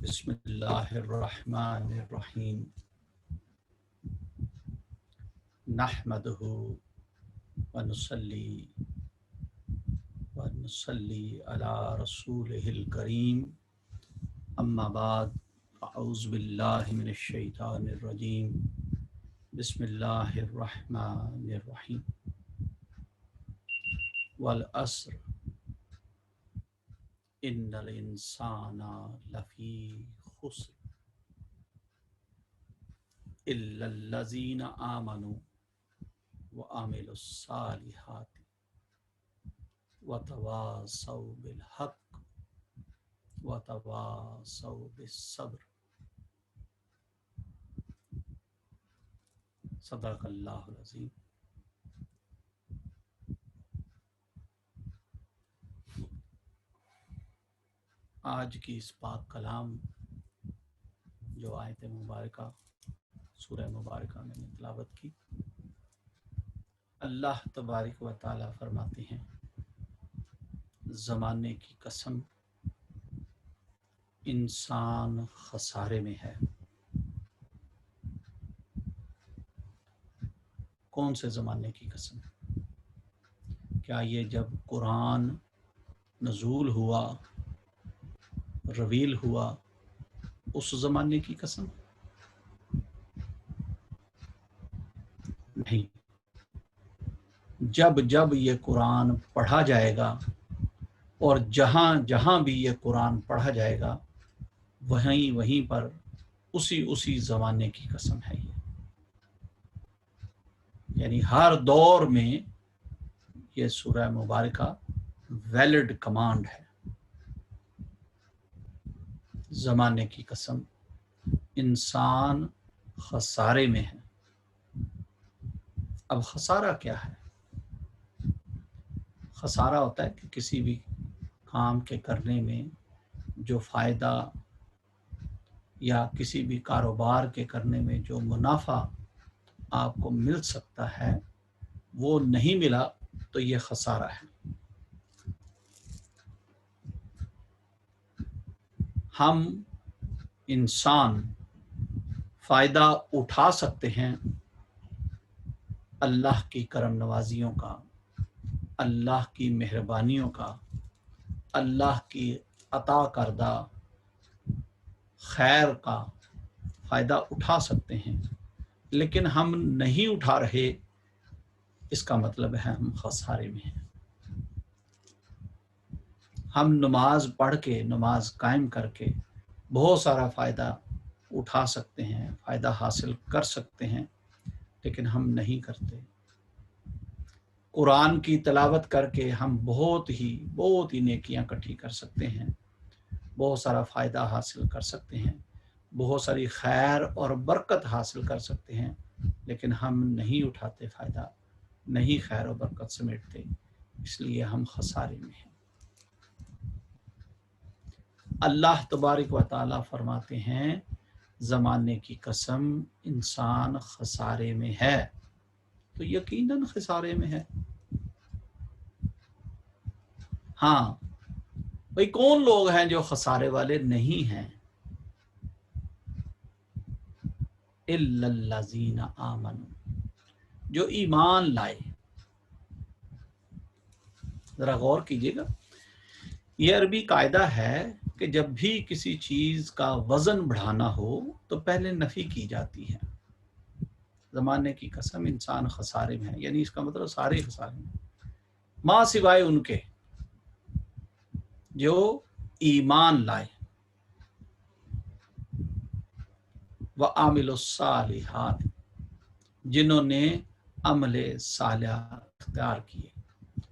بسم اللہ الرحمن الرحیم نحمدہ ونصلی علی رسولہ الکریم اما بعد اعوذ باللہ من الشیطان الرجیم بسم اللہ الرحمن الرحیم والعصر ان الانسان لفی خسر الا الذین آمنوا وعملوا الصالحات وتواصوا بالحق وتواصوا بالصبر صدق اللہ العظیم۔ آج کی اس پاک کلام جو آیت مبارکہ سورہ مبارکہ میں نے تلاوت کی، اللہ تبارک و تعالی فرماتے ہیں زمانے کی قسم انسان خسارے میں ہے۔ کون سے زمانے کی قسم؟ کیا یہ جب قرآن نزول ہوا، رویل ہوا، اس زمانے کی قسم؟ نہیں، جب جب یہ قرآن پڑھا جائے گا اور جہاں جہاں بھی یہ قرآن پڑھا جائے گا وہیں پر اسی زمانے کی قسم ہے یہ۔ یعنی ہر دور میں یہ سورہ مبارکہ ویلڈ کمانڈ ہے۔ زمانے کی قسم انسان خسارے میں ہے۔ اب خسارہ کیا ہے؟ خسارہ ہوتا ہے کہ کسی بھی کام کے کرنے میں جو فائدہ یا کسی بھی کاروبار کے کرنے میں جو منافع آپ کو مل سکتا ہے وہ نہیں ملا تو یہ خسارہ ہے۔ ہم انسان فائدہ اٹھا سکتے ہیں اللہ کی کرم نوازیوں کا، اللہ کی مہربانیوں کا، اللہ کی عطا کردہ خیر کا فائدہ اٹھا سکتے ہیں، لیکن ہم نہیں اٹھا رہے، اس کا مطلب ہے ہم خسارے میں ہیں۔ ہم نماز پڑھ کے، نماز قائم کر کے بہت سارا فائدہ اٹھا سکتے ہیں، فائدہ حاصل کر سکتے ہیں، لیکن ہم نہیں کرتے۔ قرآن کی تلاوت کر کے ہم بہت ہی نیکیاں اکٹھی کر سکتے ہیں، بہت سارا فائدہ حاصل کر سکتے ہیں، بہت ساری خیر اور برکت حاصل کر سکتے ہیں، لیکن ہم نہیں اٹھاتے فائدہ، نہیں خیر و برکت سمیٹتے، اس لیے ہم خسارے میں ہیں۔ اللہ تبارک و تعالی فرماتے ہیں زمانے کی قسم انسان خسارے میں ہے، تو یقیناً خسارے میں ہے۔ ہاں بھئی، کون لوگ ہیں جو خسارے والے نہیں ہیں؟ الا الذین آمنوا، جو ایمان لائے۔ ذرا غور کیجئے گا، یہ عربی قاعدہ ہے کہ جب بھی کسی چیز کا وزن بڑھانا ہو تو پہلے نفی کی جاتی ہے۔ زمانے کی قسم انسان خسارے میں ہے، یعنی اس کا مطلب سارے خسارے میں، ماں سوائے ان کے جو ایمان لائے، وَعَمِلُوا الصَّالِحَاتِ، جنہوں نے عمل صالح اختیار کیے،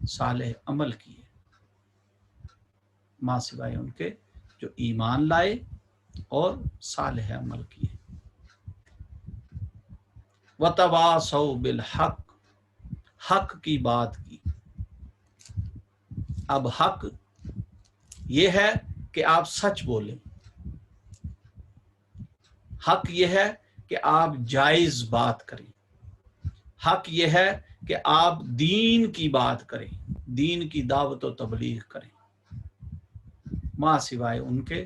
صالح عمل کیے، ماں سوائے ان کے جو ایمان لائے اور صالح عمل کیے۔ وَتَوَاصَوْا بِالْحَقِّ، حق کی بات کی۔ اب حق یہ ہے کہ آپ سچ بولیں، حق یہ ہے کہ آپ جائز بات کریں، حق یہ ہے کہ آپ دین کی بات کریں، دین کی دعوت و تبلیغ کریں، ماں سوائے ان کے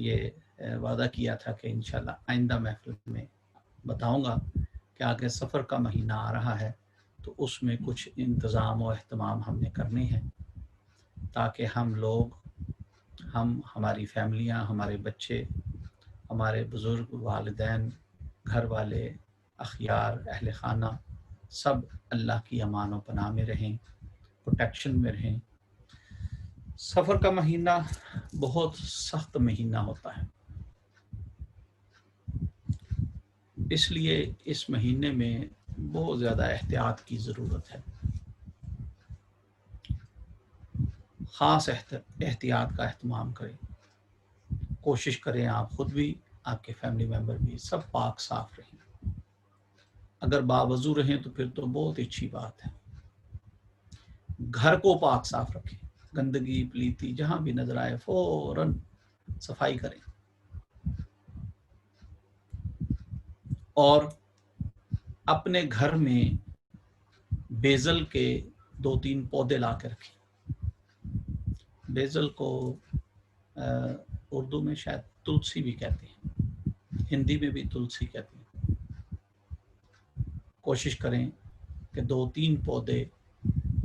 یہ وعدہ کیا تھا کہ انشاءاللہ آئندہ محفل میں بتاؤں گا کہ آگے سفر کا مہینہ آ رہا ہے تو اس میں کچھ انتظام و اہتمام ہم نے کرنے ہیں تاکہ ہم لوگ، ہماری فیملیاں، ہمارے بچے، ہمارے بزرگ، والدین، گھر والے، اخیار، اہل خانہ سب اللہ کی امان و پناہ میں رہیں، پروٹیکشن میں رہیں۔ سفر کا مہینہ بہت سخت مہینہ ہوتا ہے، اس لیے اس مہینے میں بہت زیادہ احتیاط کی ضرورت ہے۔ خاص احتیاط کا اہتمام کریں، کوشش کریں آپ خود بھی، آپ کے فیملی ممبر بھی سب پاک صاف رہیں۔ اگر باوضو رہیں تو پھر تو بہت اچھی بات ہے۔ گھر کو پاک صاف رکھیں، گندگی پلیتی جہاں بھی نظر آئے فوراً صفائی کریں، اور اپنے گھر میں بیزل کے 2-3 پودے لا کے رکھیں۔ بیزل کو اردو میں شاید تلسی بھی کہتے ہیں، ہندی میں بھی تلسی کہتے ہیں۔ کوشش کریں کہ 2-3 پودے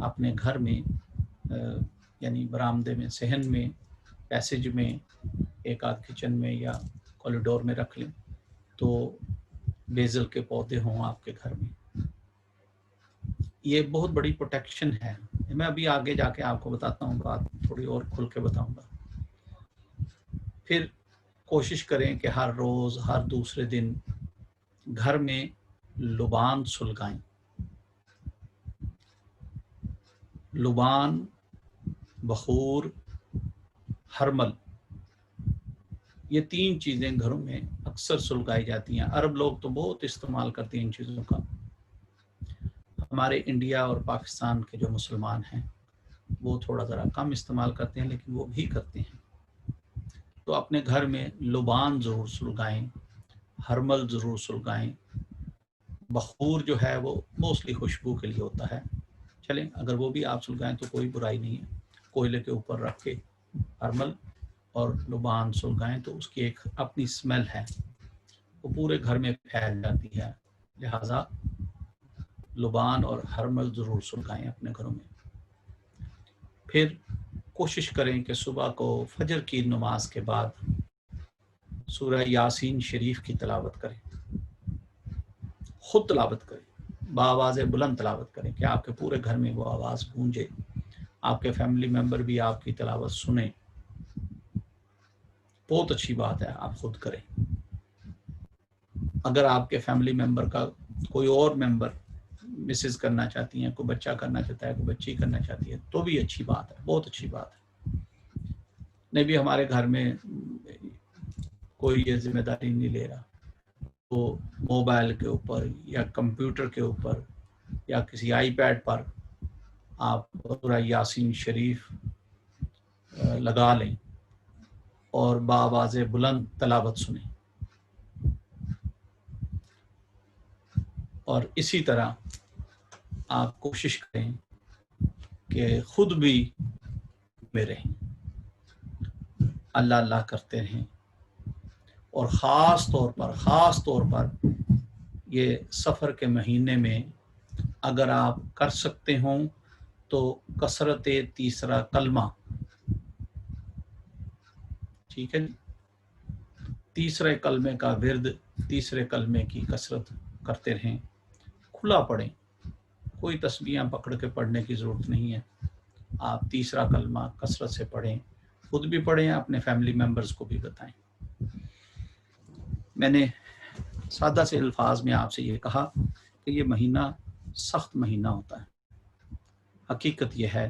اپنے گھر میں یعنی برآمدے میں، صحن میں، پیسج میں، ایک آدھ کچن میں یا کوریڈور میں رکھ لیں تو بیزل کے پودے ہوں آپ کے گھر میں۔ یہ بہت بڑی پروٹیکشن ہے۔ میں ابھی آگے جا کے آپ کو بتاتا ہوں، بات تھوڑی اور کھل کے بتاؤں گا۔ پھر کوشش کریں کہ ہر روز، ہر دوسرے دن گھر میں لبان سلگائیں۔ لبان، بخور، ہرمل، یہ 3 چیزیں گھروں میں اکثر سلگائی جاتی ہیں۔ عرب لوگ تو بہت استعمال کرتے ہیں ان چیزوں کا۔ ہمارے انڈیا اور پاکستان کے جو مسلمان ہیں وہ تھوڑا ذرا کم استعمال کرتے ہیں، لیکن وہ بھی کرتے ہیں۔ تو اپنے گھر میں لبان ضرور سلگائیں، ہرمل ضرور سلگائیں۔ بخور جو ہے وہ موسٹلی خوشبو کے لیے ہوتا ہے، چلیں اگر وہ بھی آپ سلگائیں تو کوئی برائی نہیں ہے۔ کوئلے کے اوپر رکھ کے ہرمل اور لبان سلگائیں تو اس کی ایک اپنی سمیل ہے، وہ پورے گھر میں پھیل جاتی ہے، لہٰذا لبان اور ہرمل ضرور سلگائیں اپنے گھروں میں۔ پھر کوشش کریں کہ صبح کو فجر کی نماز کے بعد سورہ یاسین شریف کی تلاوت کریں، خود تلاوت کریں، بآواز بلند تلاوت کریں کہ آپ کے پورے گھر میں وہ آواز گونجے، آپ کے فیملی ممبر بھی آپ کی تلاوت سنیں۔ بہت اچھی بات ہے، آپ خود کریں۔ اگر آپ کے فیملی ممبر کا کوئی اور ممبر مسز کرنا چاہتی ہیں، کوئی بچہ کرنا چاہتا ہے، کوئی بچی کرنا چاہتی ہے تو بھی اچھی بات ہے، بہت اچھی بات ہے۔ نہیں بھی ہمارے گھر میں کوئی یہ ذمہ داری نہیں لے رہا تو موبائل کے اوپر یا کمپیوٹر کے اوپر یا کسی آئی پیڈ پر آپ سورہ یاسین شریف لگا لیں اور بآواز بلند تلاوت سنیں، اور اسی طرح آپ کوشش کریں کہ خود بھی میں رہیں، اللہ اللہ کرتے رہیں، اور خاص طور پر یہ سفر کے مہینے میں اگر آپ کر سکتے ہوں تو کثرت تیسرا کلمہ، ٹھیک ہے، تیسرے کلمے کا ورد، تیسرے کلمے کی کثرت کرتے رہیں، کھلا پڑھیں، کوئی تسبیحاں پکڑ کے پڑھنے کی ضرورت نہیں ہے۔ آپ تیسرا کلمہ کثرت سے پڑھیں، خود بھی پڑھیں، اپنے فیملی ممبرز کو بھی بتائیں۔ میں نے سادہ سے الفاظ میں آپ سے یہ کہا کہ یہ مہینہ سخت مہینہ ہوتا ہے۔ حقیقت یہ ہے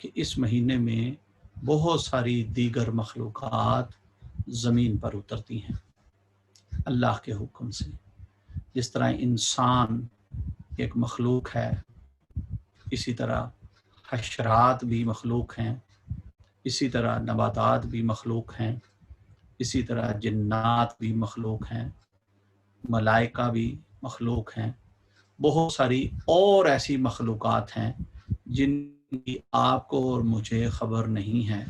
کہ اس مہینے میں بہت ساری دیگر مخلوقات زمین پر اترتی ہیں اللہ کے حکم سے۔ جس طرح انسان ایک مخلوق ہے، اسی طرح حشرات بھی مخلوق ہیں، اسی طرح نباتات بھی مخلوق ہیں، اسی طرح جنات بھی مخلوق ہیں، ملائکہ بھی مخلوق ہیں، بہت ساری اور ایسی مخلوقات ہیں جن کی آپ کو اور مجھے خبر نہیں ہے،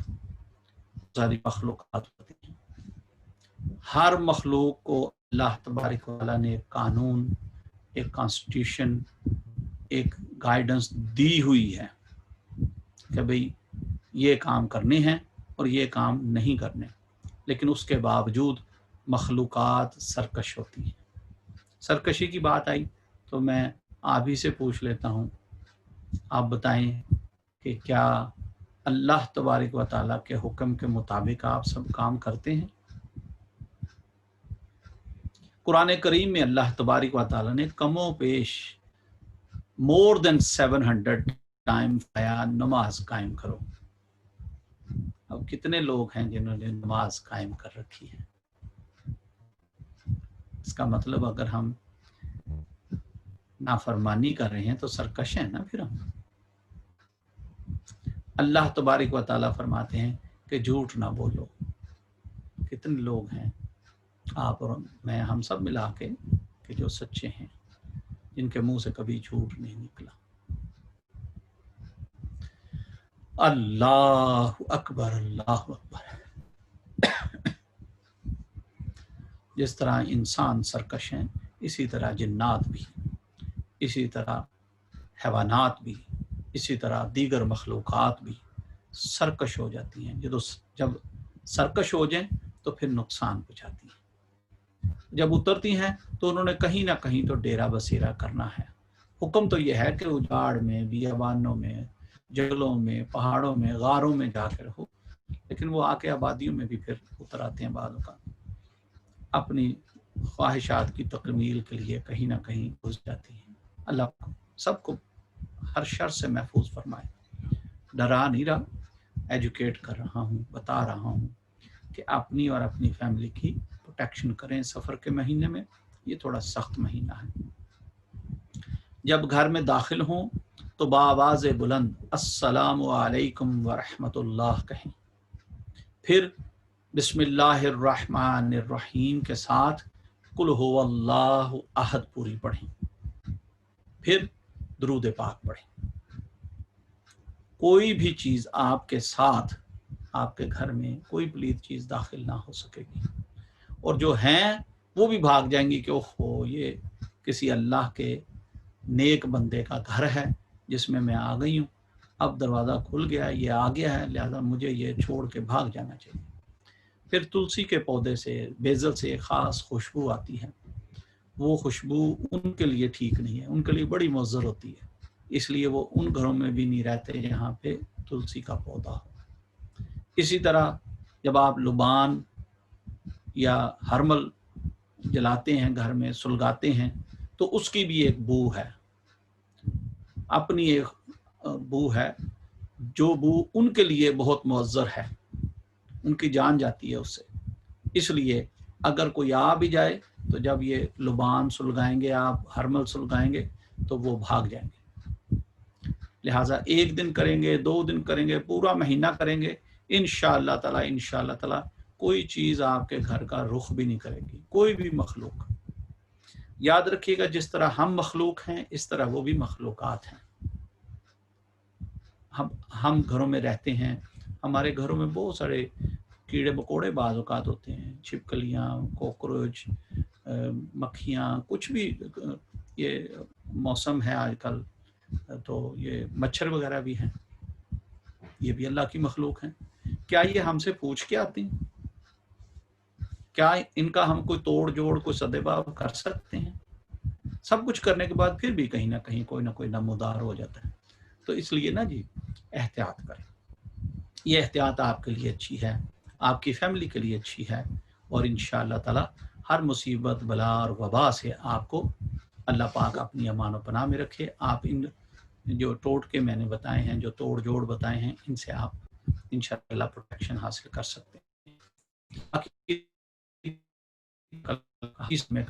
ساری مخلوقات ہوتی ہیں۔ ہر مخلوق کو اللہ تبارک و تعالیٰ نے ایک قانون، ایک کانسٹیٹیوشن، ایک گائیڈنس دی ہوئی ہے کہ بھئی یہ کام کرنے ہیں اور یہ کام نہیں کرنے، لیکن اس کے باوجود مخلوقات سرکش ہوتی ہیں۔ سرکشی کی بات آئی تو میں آپ ہی سے پوچھ لیتا ہوں، آپ بتائیں کہ کیا اللہ تبارک و تعالیٰ کے حکم کے مطابق آپ سب کام کرتے ہیں؟ قرآن کریم میں اللہ تبارک و تعالیٰ نے کم و بیش مور دین 700 ٹائم آیا نماز قائم کرو۔ اب کتنے لوگ ہیں جنہوں نے نماز قائم کر رکھی ہے؟ اس کا مطلب اگر ہم نافرمانی کر رہے ہیں تو سرکش ہیں نا پھر ہم۔ اللہ تبارک و تعالیٰ فرماتے ہیں کہ جھوٹ نہ بولو۔ کتنے لوگ ہیں آپ اور میں، ہم سب ملا کے، کہ جو سچے ہیں، جن کے منہ سے کبھی جھوٹ نہیں نکلا۔ اللہ اکبر، اللہ اکبر۔ جس طرح انسان سرکش ہیں، اسی طرح جنات بھی، اسی طرح حیوانات بھی، اسی طرح دیگر مخلوقات بھی سرکش ہو جاتی ہیں۔ جب سرکش ہو جائیں تو پھر نقصان پہنچاتی ہیں۔ جب اترتی ہیں تو انہوں نے کہیں نہ کہیں تو ڈیرا بسیرا کرنا ہے۔ حکم تو یہ ہے کہ اجاڑ میں، بیابانوں میں، جنگلوں میں، پہاڑوں میں، غاروں میں جا کے رہو، لیکن وہ آ کے آبادیوں میں بھی پھر اتر آتے ہیں بعض اوقات، اپنی خواہشات کی تکمیل کے لیے کہیں نہ کہیں گھس جاتی ہیں۔ اللہ سب کو ہر شر سے محفوظ فرمائے۔ ڈرا نہیں رہا، ایجوکیٹ کر رہا ہوں، بتا رہا ہوں کہ اپنی اور اپنی فیملی کی پروٹیکشن کریں۔ سفر کے مہینے میں یہ تھوڑا سخت مہینہ ہے۔ جب گھر میں داخل ہوں تو بآواز بلند السلام علیکم ورحمۃ اللہ کہیں، پھر بسم اللہ الرحمن الرحیم کے ساتھ قل هو اللہ احد پوری پڑھیں، پھر درود پاک پڑھیں۔ کوئی بھی چیز آپ کے ساتھ، آپ کے گھر میں کوئی پلید چیز داخل نہ ہو سکے گی، اور جو ہیں وہ بھی بھاگ جائیں گی کہ اوہ یہ کسی اللہ کے نیک بندے کا گھر ہے جس میں آ گئی ہوں، اب دروازہ کھل گیا ہے، یہ آ گیا ہے، لہذا مجھے یہ چھوڑ کے بھاگ جانا چاہیے۔ پھر تلسی کے پودے سے، بیزل سے ایک خاص خوشبو آتی ہے، وہ خوشبو ان کے لیے ٹھیک نہیں ہے، ان کے لیے بڑی مضر ہوتی ہے، اس لیے وہ ان گھروں میں بھی نہیں رہتے جہاں پہ تلسی کا پودا ہو۔ اسی طرح جب آپ لبان یا ہرمل جلاتے ہیں، گھر میں سلگاتے ہیں، تو اس کی بھی ایک بو ہے، اپنی ایک بو ہے، جو بو ان کے لیے بہت مضر ہے، ان کی جان جاتی ہے اس سے۔ اس لیے اگر کوئی آ بھی جائے تو جب یہ لبان سلگائیں گے، آپ ہرمل سلگائیں گے، تو وہ بھاگ جائیں گے۔ لہٰذا ایک دن کریں گے، 2 دن کریں گے، پورا مہینہ کریں گے، انشاءاللہ تعالی کوئی چیز آپ کے گھر کا رخ بھی نہیں کرے گی، کوئی بھی مخلوق۔ یاد رکھیے گا، جس طرح ہم مخلوق ہیں اس طرح وہ بھی مخلوقات ہیں۔ ہم گھروں میں رہتے ہیں، ہمارے گھروں میں بہت سارے کیڑے مکوڑے بعض اوقات ہوتے ہیں، چھپکلیاں، کوکروچ، مکھیاں، کچھ بھی۔ یہ موسم ہے آج کل تو یہ مچھر وغیرہ بھی ہیں، یہ بھی اللہ کی مخلوق ہیں۔ کیا یہ ہم سے پوچھ کے آتے ہیں؟ کیا ان کا ہم کوئی توڑ جوڑ، کوئی سدباب کر سکتے ہیں؟ سب کچھ کرنے کے بعد پھر بھی کہیں نہ کہیں کوئی نہ کوئی نمودار ہو جاتا ہے۔ تو اس لیے نا جی، احتیاط کریں۔ یہ احتیاط آپ کے لیے اچھی ہے، آپ کی فیملی کے لیے اچھی ہے، اور انشاءاللہ تعالی ہر مصیبت، بلا اور وبا سے آپ کو اللہ پاک اپنی امان و پناہ میں رکھے۔ آپ ان جو ٹوٹکے میں نے بتائے ہیں، جو توڑ جوڑ بتائے ہیں، ان سے آپ انشاءاللہ پروٹیکشن حاصل کر سکتے ہیں۔ اس میں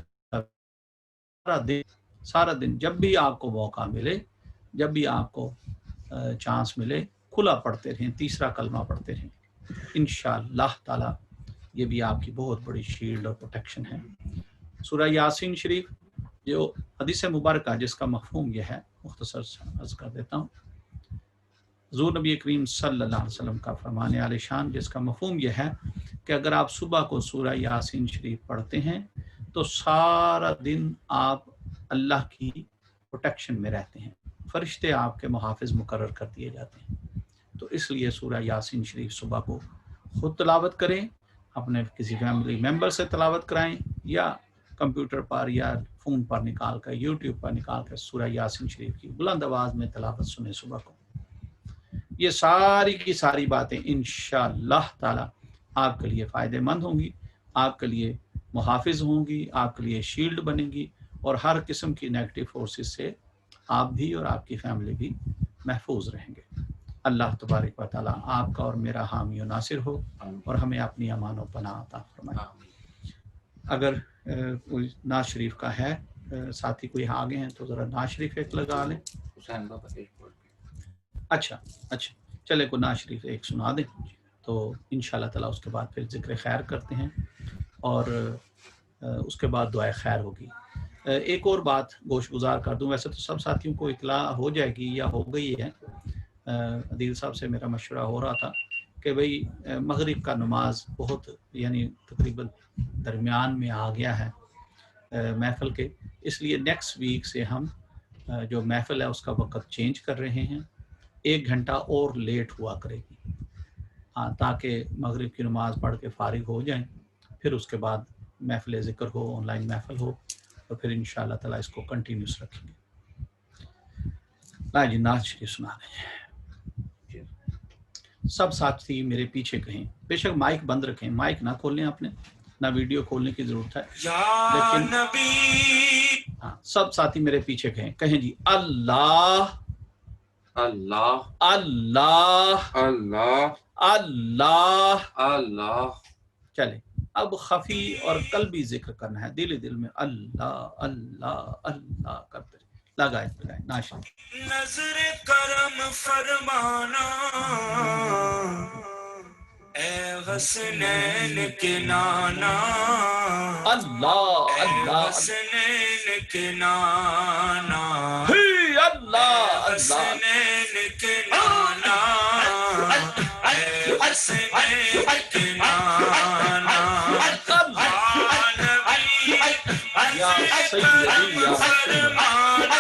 سارا دن جب بھی آپ کو موقع ملے، جب بھی آپ کو چانس ملے، کھلا پڑھتے رہیں، تیسرا کلمہ پڑھتے رہیں، انشاءاللہ تعالی یہ بھی آپ کی بہت بڑی شیلڈ اور پروٹیکشن ہے۔ سورہ یاسین شریف جو حدیث مبارکہ جس کا مفہوم یہ ہے، مختصر عرض کر دیتا ہوں۔ حضور نبی کریم صلی اللہ علیہ وسلم کا فرمان عالی شان جس کا مفہوم یہ ہے کہ اگر آپ صبح کو سورہ یاسین شریف پڑھتے ہیں تو سارا دن آپ اللہ کی پروٹیکشن میں رہتے ہیں، فرشتے آپ کے محافظ مقرر کر دیے جاتے ہیں۔ تو اس لیے سورہ یاسین شریف صبح کو خود تلاوت کریں، اپنے کسی فیملی ممبر سے تلاوت کرائیں، یا کمپیوٹر پر یا فون پر نکال کر یوٹیوب پر نکال کر سورہ یاسین شریف کی بلند آواز میں تلاوت سنیں صبح کو۔ یہ ساری کی ساری باتیں انشاءاللہ تعالی آپ کے لیے فائدہ مند ہوں گی، آپ کے لیے محافظ ہوں گی، آپ کے لیے شیلڈ بنے گی، اور ہر قسم کی نیگیٹو فورسز سے آپ بھی اور آپ کی فیملی بھی محفوظ رہیں گے۔ اللہ تبارک و تعالی آپ کا اور میرا حامی و ناصر ہو اور ہمیں اپنی امان و پناہ عطا فرمائے۔ اگر کوئی ناز شریف کا ہے، ساتھی کوئی آگے ہیں تو ذرا ناز شریف ایک لگا لیں۔ اچھا چلے کو ناز شریف ایک سنا دیں تو انشاءاللہ تعالی اس کے بعد پھر ذکر خیر کرتے ہیں، اور اس کے بعد دعائے خیر ہوگی۔ ایک اور بات گوش گزار کر دوں، ویسے تو سب ساتھیوں کو اطلاع ہو جائے گی یا ہو گئی ہے، عدیل صاحب سے میرا مشورہ ہو رہا تھا کہ بھئی مغرب کا نماز بہت یعنی تقریباً درمیان میں آ گیا ہے محفل کے، اس لیے نیکسٹ ویک سے ہم جو محفل ہے اس کا وقت چینج کر رہے ہیں، 1 گھنٹہ اور لیٹ ہوا کرے گی، ہاں، تاکہ مغرب کی نماز پڑھ کے فارغ ہو جائیں، پھر اس کے بعد محفل ذکر ہو، آن لائن محفل ہو، تو پھر انشاءاللہ تعالیٰ اس کو کنٹینیوس رکھیں گے۔ جی ناز شریف سنا دیں۔ سب ساتھی میرے پیچھے کہیں، بے شک مائک بند رکھیں، مائک نہ کھولیں اپنے، نہ ویڈیو کھولنے کی ضرورت ہے، لیکن ہاں سب ساتھی میرے پیچھے کہیں جی اللہ اللہ اللہ اللہ اللہ اللہ۔ چلے اب خفی اور قلبی ذکر کرنا ہے، دل میں اللہ اللہ اللہ کرتے لگائے ناشا۔ نظر کرم فرمانا اے حسنین کے نانا، اللہ اللہ حسنین کے نانا، اللہ حسنین کے نانا، اے حسنین کے نانا، یا سیدی یا فرمانا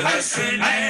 حسنین